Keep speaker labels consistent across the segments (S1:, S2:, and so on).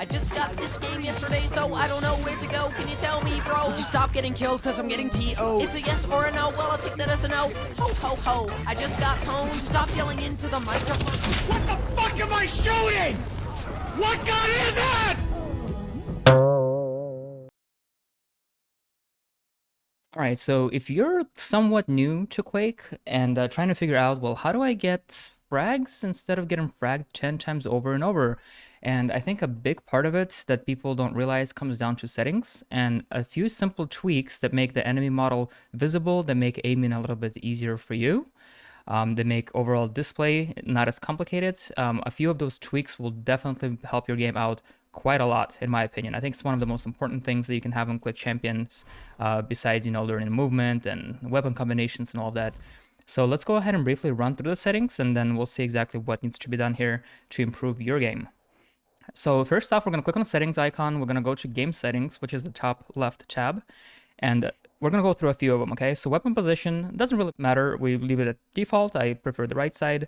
S1: I just got this game yesterday, so I don't know where to go. Can you tell me, bro?
S2: Would you stop getting killed because I'm getting PO'd?
S1: It's a yes or a no. Well, I'll take that as a no. Ho, ho, ho. I just got pwned.
S2: Would you stop yelling into the microphone?
S3: What the fuck am I shooting? What gun is it?
S4: All right, so if you're somewhat new to Quake and trying to figure out, well, how do I get frags instead of getting fragged 10 times over and over? And I think a big part of it that people don't realize comes down to settings and a few simple tweaks that make the enemy model visible, that make aiming a little bit easier for you. They make overall display not as complicated. A few of those tweaks will definitely help your game out quite a lot, in my opinion. I think it's one of the most important things that you can have in Quake Champions, besides, learning movement and weapon combinations and all of that. So let's go ahead and briefly run through the settings, and then we'll see exactly what needs to be done here to improve your game. So first off, we're going to click on the settings icon. We're going to go to game settings, which is the top left tab. And we're going to go through a few of them, okay? So weapon position doesn't really matter. We leave it at default. I prefer the right side.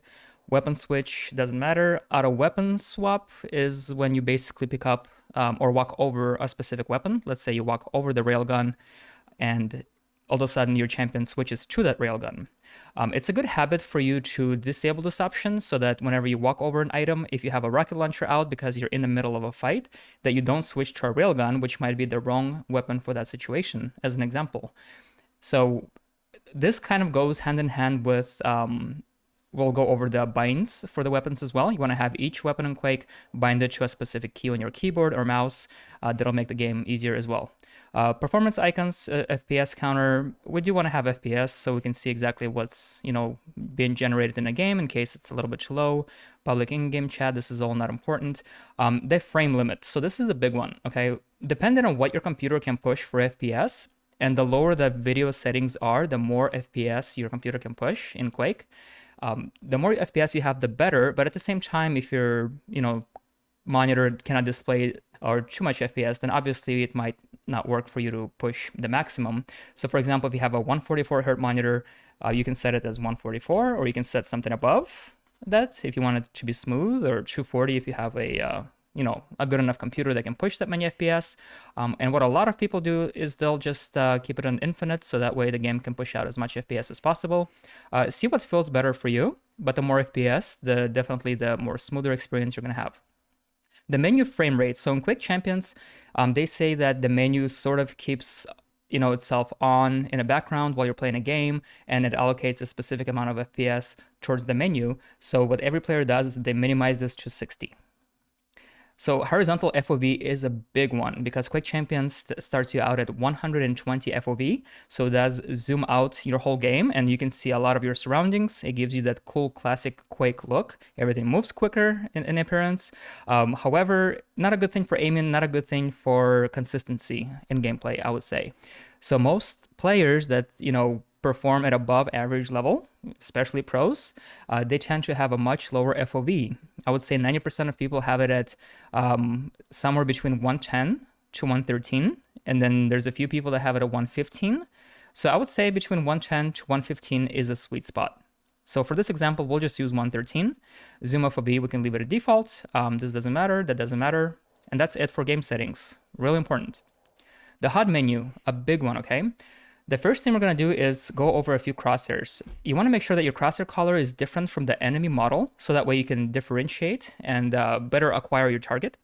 S4: Weapon switch doesn't matter. Auto weapon swap is when you basically pick up or walk over a specific weapon. Let's say you walk over the railgun and all of a sudden your champion switches to that railgun. It's a good habit for you to disable this option so that whenever you walk over an item, if you have a rocket launcher out because you're in the middle of a fight, that you don't switch to a railgun, which might be the wrong weapon for that situation, as an example. So this kind of goes hand in hand with we'll go over the binds for the weapons as well. You want to have each weapon in Quake binded to a specific key on your keyboard or mouse. That'll make the game easier as well. Performance icons, FPS counter. We do want to have FPS so we can see exactly what's being generated in a game in case it's a little bit too low. Public in-game chat. This is all not important. The frame limit. So this is a big one. Okay, depending on what your computer can push for FPS, and the lower the video settings are, the more FPS your computer can push in Quake. The more FPS you have, the better. But at the same time, if your monitor cannot display or too much FPS, then obviously it might not work for you to push the maximum. So for example, if you have a 144 Hz monitor, you can set it as 144, or you can set something above that if you want it to be smooth, or 240 if you have a good enough computer that can push that many FPS. And what a lot of people do is they'll just keep it on infinite, so that way the game can push out as much FPS as possible. See what feels better for you, but the more FPS, definitely the more smoother experience you're gonna have. The menu frame rate. So in Quake Champions, they say that the menu sort of keeps itself on in the background while you're playing a game, and it allocates a specific amount of FPS towards the menu. So what every player does is they minimize this to 60. So horizontal FOV is a big one because Quake Champions starts you out at 120 FOV. So it does zoom out your whole game and you can see a lot of your surroundings. It gives you that cool classic Quake look. Everything moves quicker in appearance. However, not a good thing for aiming, not a good thing for consistency in gameplay, I would say. So most players that, perform at above average level, especially pros, they tend to have a much lower FOV. I would say 90% of people have it at somewhere between 110 to 113, and then there's a few people that have it at 115. So I would say between 110 to 115 is a sweet spot. So for this example, we'll just use 113. Zoom FOV, we can leave it at default. This doesn't matter, that doesn't matter. And that's it for game settings. Really important. The HUD menu, a big one, okay? The first thing we're going to do is go over a few crosshairs. You want to make sure that your crosshair color is different from the enemy model, so that way you can differentiate and better acquire your target.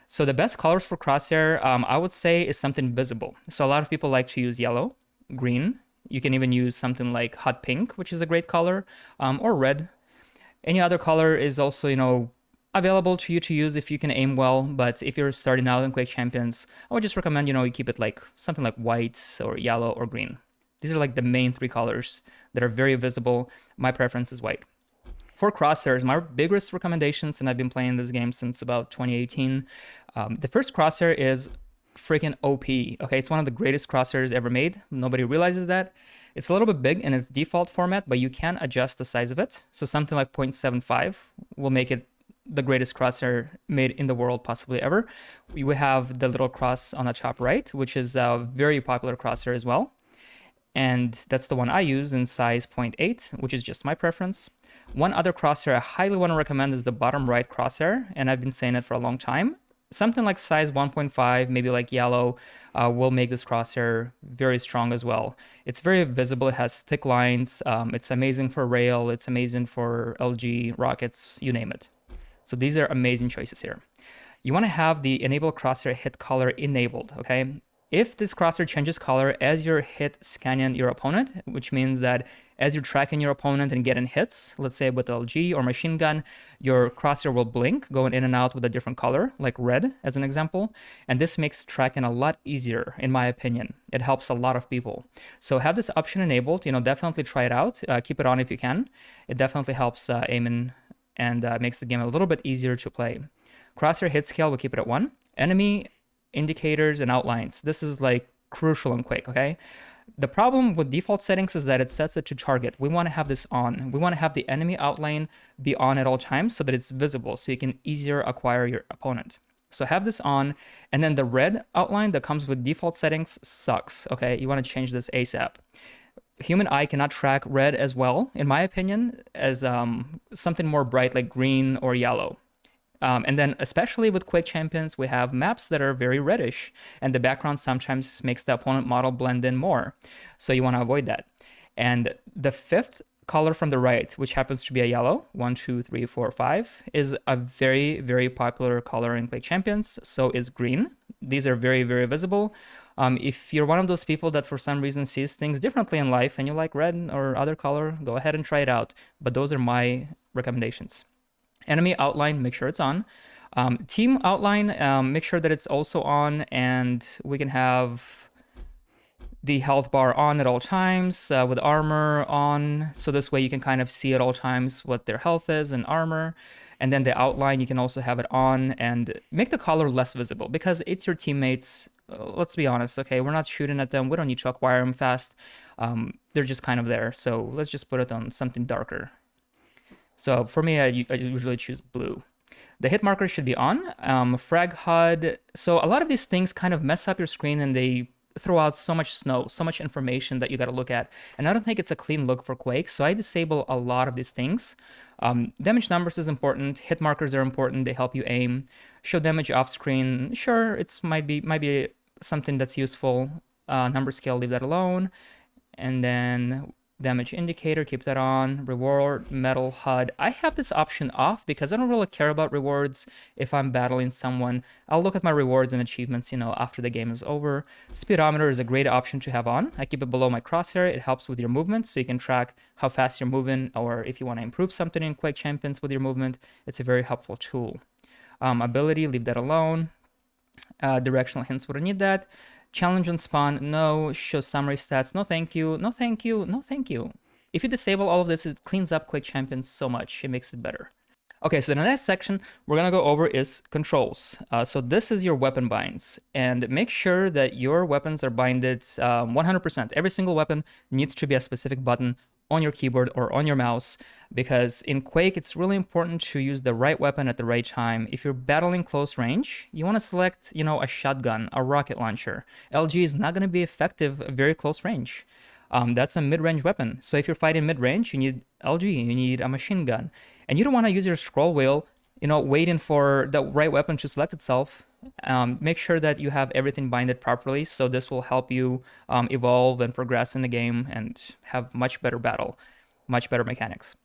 S4: So the best colors for crosshair, I would say, is something visible. So a lot of people like to use yellow, green. You can even use something like hot pink, which is a great color, or red. Any other color is also, available to you to use if you can aim well, but if you're starting out in Quake Champions, I would just recommend, you keep it like something like white or yellow or green. These are like the main three colors that are very visible. My preference is white. For crosshairs, my biggest recommendations, and I've been playing this game since about 2018, the first crosshair is freaking OP. Okay, it's one of the greatest crosshairs ever made. Nobody realizes that. It's a little bit big in its default format, but you can adjust the size of it. So something like 0.75 will make it the greatest crosshair made in the world possibly ever. We have the little cross on the top right, which is a very popular crosshair as well. And that's the one I use in size 0.8, which is just my preference. One other crosshair I highly want to recommend is the bottom right crosshair, and I've been saying it for a long time. something like size 1.5, maybe like yellow, will make this crosshair very strong as well. It's very visible. It has thick lines. It's amazing for rail. It's amazing for LG rockets, you name it. So these are amazing choices here. You want to have the enable crosshair hit color enabled, okay? If this crosshair changes color as you're hit scanning your opponent, which means that as you're tracking your opponent and getting hits, let's say with LG or machine gun, your crosshair will blink, going in and out with a different color, like red as an example. And this makes tracking a lot easier, in my opinion. It helps a lot of people. So have this option enabled, definitely try it out. Keep it on if you can. It definitely helps aiming and makes the game a little bit easier to play. Crosshair hit scale, we'll keep it at 1. Enemy indicators and outlines. This is like crucial in Quake, okay? The problem with default settings is that it sets it to target. We want to have this on. We want to have the enemy outline be on at all times so that it's visible, so you can easier acquire your opponent. So have this on, and then the red outline that comes with default settings sucks, okay? You want to change this ASAP. Human eye cannot track red as well, in my opinion, as something more bright like green or yellow. And then especially with Quake Champions, we have maps that are very reddish, and the background sometimes makes the opponent model blend in more. So you want to avoid that. And the fifth color from the right, which happens to be a yellow, 1, 2, 3, 4, 5, is a very, very popular color in Quake Champions. So is green. These are very, very visible. If you're one of those people that for some reason sees things differently in life and you like red or other color, go ahead and try it out. But those are my recommendations. Enemy outline, make sure it's on. Team outline, make sure that it's also on, and we can have the health bar on at all times with armor on. So this way you can kind of see at all times what their health is and armor. And then the outline, you can also have it on and make the color less visible because it's your teammates. Let's be honest, okay? We're not shooting at them. We don't need to acquire them fast. They're just kind of there. So let's just put it on something darker. So for me, I usually choose blue. The hit marker should be on. Frag HUD. So a lot of these things kind of mess up your screen and they throw out so much snow, so much information that you got to look at. And I don't think it's a clean look for Quake. So I disable a lot of these things. Damage numbers is important. Hit markers are important. They help you aim. Show damage off screen. Sure, it's might be something that's useful. Number scale, leave that alone. And then damage indicator, keep that on. Reward, metal, HUD. I have this option off because I don't really care about rewards if I'm battling someone. I'll look at my rewards and achievements, after the game is over. Speedometer is a great option to have on. I keep it below my crosshair. It helps with your movement, so you can track how fast you're moving, or if you want to improve something in Quake Champions with your movement, it's a very helpful tool. Ability, leave that alone. Directional hints, wouldn't need that. Challenge and spawn, no. Show summary stats, no thank you, no thank you, no thank you. If you disable all of this, it cleans up Quake Champions so much, it makes it better. Okay, so the next section we're gonna go over is controls. So this is your weapon binds, and make sure that your weapons are binded 100%. Every single weapon needs to be a specific button on your keyboard or on your mouse, because in Quake it's really important to use the right weapon at the right time. If you're battling close range, you want to select, a shotgun, a rocket launcher. LG is not going to be effective at very close range. That's a mid-range weapon. So if you're fighting mid-range, you need LG, you need a machine gun, and you don't want to use your scroll wheel, waiting for the right weapon to select itself. Make sure that you have everything binded properly, so this will help you evolve and progress in the game and have much better battle, much better mechanics.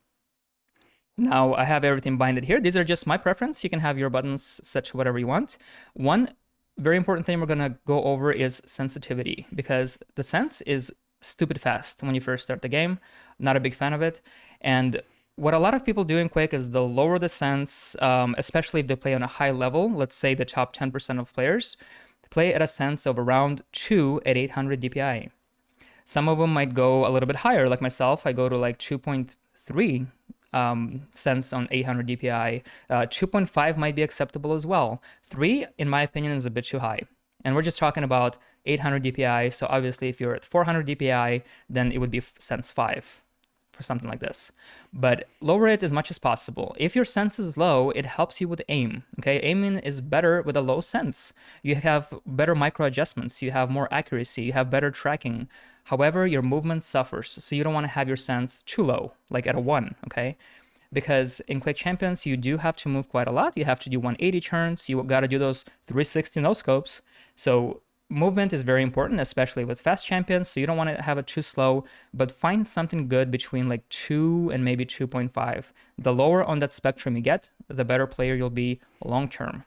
S4: Now I have everything binded here. These are just my preference. You can have your buttons set to whatever you want. One very important thing we're gonna go over is sensitivity, because the sense is stupid fast when you first start the game. Not a big fan of it. And what a lot of people do in Quake is they'll lower the sense, especially if they play on a high level. Let's say the top 10% of players play at a sense of around 2 at 800 DPI. Some of them might go a little bit higher, like myself. I go to like 2.3 sense on 800 DPI. 2.5 might be acceptable as well. 3, in my opinion, is a bit too high. And we're just talking about 800 DPI. So obviously, if you're at 400 DPI, then it would be sense 5. For something like this, but lower it as much as possible. If your sense is low, it helps you with aim. Okay, aiming is better with a low sense. You have better micro adjustments, you have more accuracy, you have better tracking. However, your movement suffers, so you don't want to have your sense too low, like at a 1. Okay, because in Quake Champions, you do have to move quite a lot. You have to do 180 turns. You got to do those 360 no scopes. So movement is very important, especially with fast champions. So you don't want to have it too slow, but find something good between like 2 and maybe 2.5. The lower on that spectrum you get, the better player you'll be long term.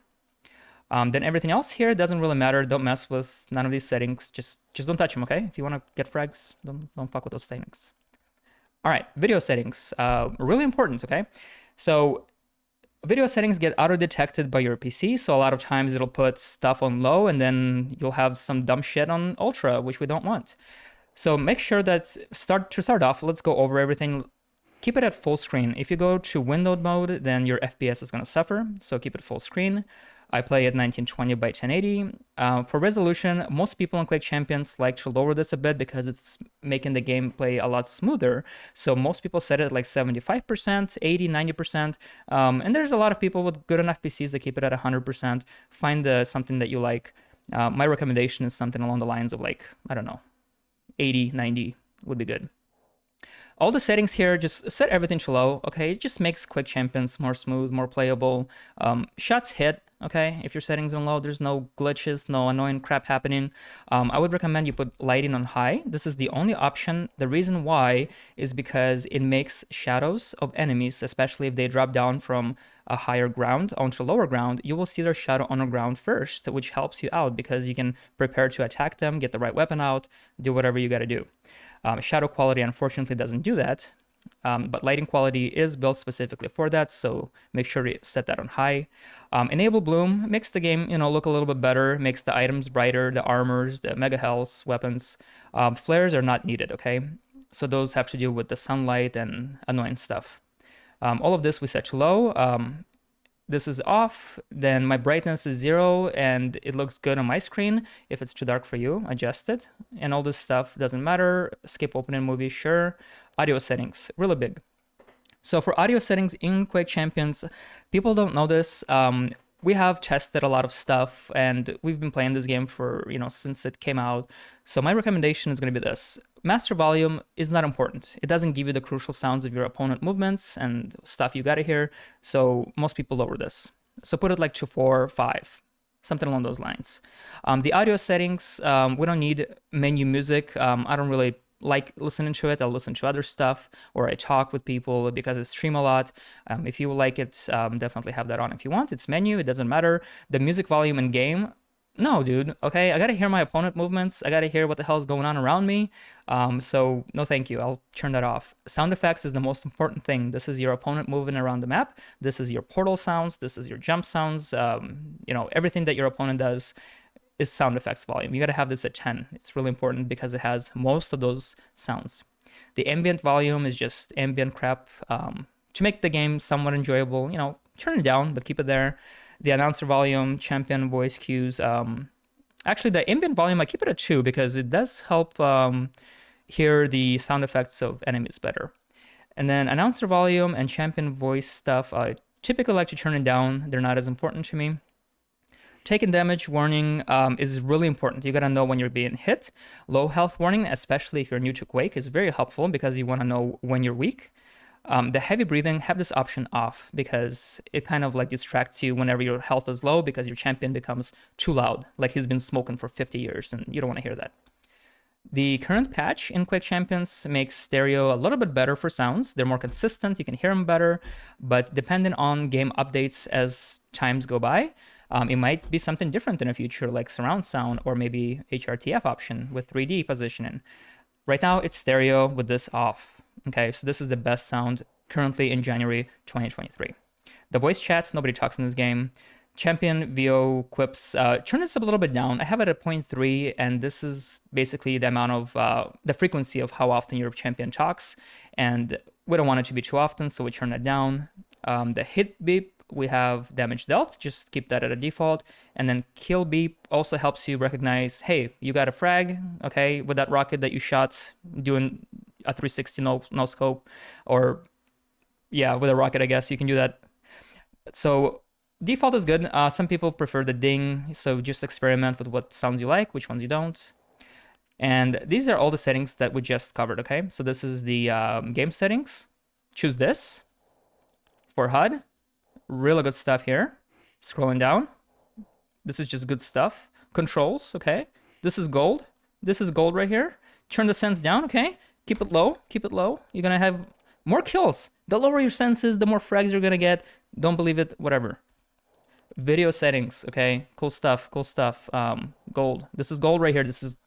S4: Then everything else here doesn't really matter. Don't mess with none of these settings. Just don't touch them, okay? If you want to get frags, don't fuck with those settings. All right, video settings, really important, okay? So video settings get auto-detected by your PC, so a lot of times it'll put stuff on low and then you'll have some dumb shit on ultra, which we don't want. So make sure that, to start off, let's go over everything. Keep it at full screen. If you go to windowed mode, then your FPS is gonna suffer, so keep it full screen. I play at 1920 by 1080. For resolution, most people in Quake Champions like to lower this a bit because it's making the gameplay a lot smoother. So most people set it at like 75%, 80, 90%. And there's a lot of people with good enough PCs that keep it at 100%. Find something that you like. My recommendation is something along the lines of like, I don't know, 80, 90 would be good. All the settings here, just set everything to low, okay? It just makes Quake Champions more smooth, more playable. Shots hit, okay? If your settings are low, there's no glitches, no annoying crap happening. I would recommend you put lighting on high. This is the only option. The reason why is because it makes shadows of enemies, especially if they drop down from a higher ground onto lower ground, you will see their shadow on the ground first, which helps you out because you can prepare to attack them, get the right weapon out, do whatever you gotta do. Shadow quality unfortunately doesn't do that, but lighting quality is built specifically for that, so make sure to set that on high. Enable bloom makes the game, look a little bit better, makes the items brighter, the armors, the mega healths, weapons. Flares are not needed, okay? So those have to do with the sunlight and annoying stuff. All of this we set to low. This is off, then my brightness is 0 and it looks good on my screen. If it's too dark for you, adjust it. And all this stuff doesn't matter. Skip opening movie, sure. Audio settings, really big. So for audio settings in Quake Champions, people don't know this. We have tested a lot of stuff and we've been playing this game for, since it came out. So my recommendation is going to be this. Master volume is not important. It doesn't give you the crucial sounds of your opponent movements and stuff you gotta hear. So most people lower this. So put it like to 4, 5, something along those lines. The audio settings, we don't need menu music. I don't really like listening to it. I'll listen to other stuff or I talk with people because I stream a lot. If you like it, definitely have that on if you want. It's menu, it doesn't matter. The music volume in game, no, dude, okay? I gotta hear my opponent movements. I gotta hear what the hell is going on around me. So no thank you, I'll turn that off. Sound effects is the most important thing. This is your opponent moving around the map. This is your portal sounds. This is your jump sounds. Everything that your opponent does is sound effects volume. You gotta have this at 10. It's really important because it has most of those sounds. The ambient volume is just ambient crap. To make the game somewhat enjoyable, turn it down, but keep it there. The announcer volume, champion voice cues. Actually, the ambient volume, I keep it at 2 because it does help hear the sound effects of enemies better. And then announcer volume and champion voice stuff, I typically like to turn it down. They're not as important to me. Taking damage warning is really important. You gotta know when you're being hit. Low health warning, especially if you're new to Quake, is very helpful because you wanna know when you're weak. The heavy breathing, have this option off because it kind of like distracts you whenever your health is low because your champion becomes too loud, like he's been smoking for 50 years and you don't want to hear that. The current patch in Quake Champions makes stereo a little bit better for sounds. They're more consistent, you can hear them better, but depending on game updates as times go by, it might be something different in the future, like surround sound or maybe HRTF option with 3D positioning. Right now it's stereo with this off. Okay, so this is the best sound currently in January 2023. The voice chat, nobody talks in this game. Champion VO quips, turn this up a little bit down. I have it at 0.3, and this is basically the amount of, the frequency of how often your champion talks, and we don't want it to be too often, so we turn it down. The hit beep, we have damage dealt, just keep that at a default, and then kill beep also helps you recognize, hey, you got a frag, okay, with that rocket that you shot doing a 360 no scope, or yeah, with a rocket, I guess you can do that. So default is good. Some people prefer the ding, so just experiment with what sounds you like, which ones you don't. And these are all the settings that we just covered, okay? So this is the game settings. Choose this. for HUD. Really good stuff here. Scrolling down. This is just good stuff. Controls, okay. This is gold. This is gold right here. Turn the sense down, okay. Keep it low. Keep it low. You're gonna have more kills. The lower your sense is, the more frags you're gonna get. Don't believe it, whatever. Video settings, okay. Cool stuff, cool stuff. Gold. This is gold right here. This is,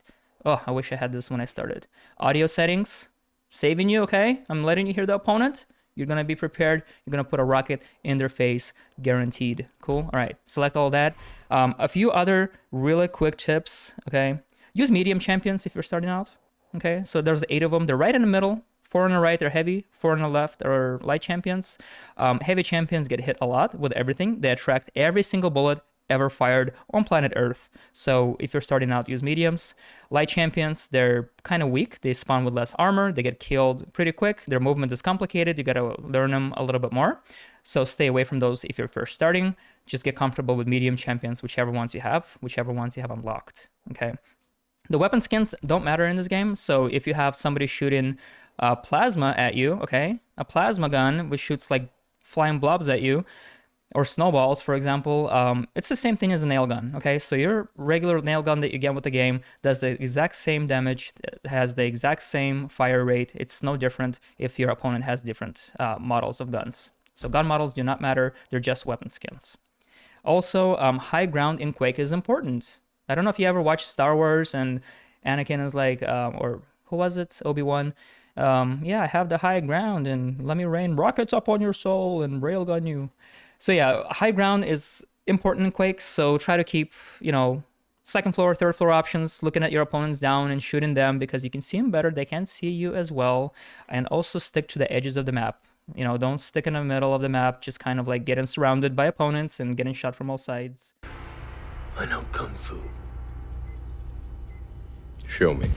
S4: oh, I wish I had this when I started. Audio settings, saving you, okay. I'm letting you hear the opponent. You're gonna be prepared. You're gonna put a rocket in their face, guaranteed. Cool. All right. Select all that. A few other really quick tips. Okay. Use medium champions if you're starting out. Okay. So there's 8 of them. They're right in the middle. 4 on the right are heavy. 4 on the left are light champions. Heavy champions get hit a lot with everything. They attract every single bullet ever fired on planet Earth. So if you're starting out, use mediums. Light champions, they're kind of weak. They spawn with less armor. They get killed pretty quick. Their movement is complicated. You got to learn them a little bit more. So stay away from those if you're first starting. Just get comfortable with medium champions, whichever ones you have unlocked. Okay. The weapon skins don't matter in this game. So if you have somebody shooting plasma at you, okay, a plasma gun which shoots like flying blobs at you, or snowballs, for example, it's the same thing as a nail gun, okay? So your regular nail gun that you get with the game does the exact same damage, has the exact same fire rate. It's no different if your opponent has different models of guns. So gun models do not matter, they're just weapon skins. Also, high ground in Quake is important. I don't know if you ever watched Star Wars and Anakin is like, or who was it, Obi-Wan? Yeah, I have the high ground and let me rain rockets up on your soul and railgun you. So yeah, high ground is important in Quake, so try to keep, you know, second floor, third floor options, looking at your opponents down and shooting them because you can see them better, they can see you as well, and also stick to the edges of the map. You know, don't stick in the middle of the map, just kind of like getting surrounded by opponents and getting shot from all sides.
S5: I know Kung Fu. Show me.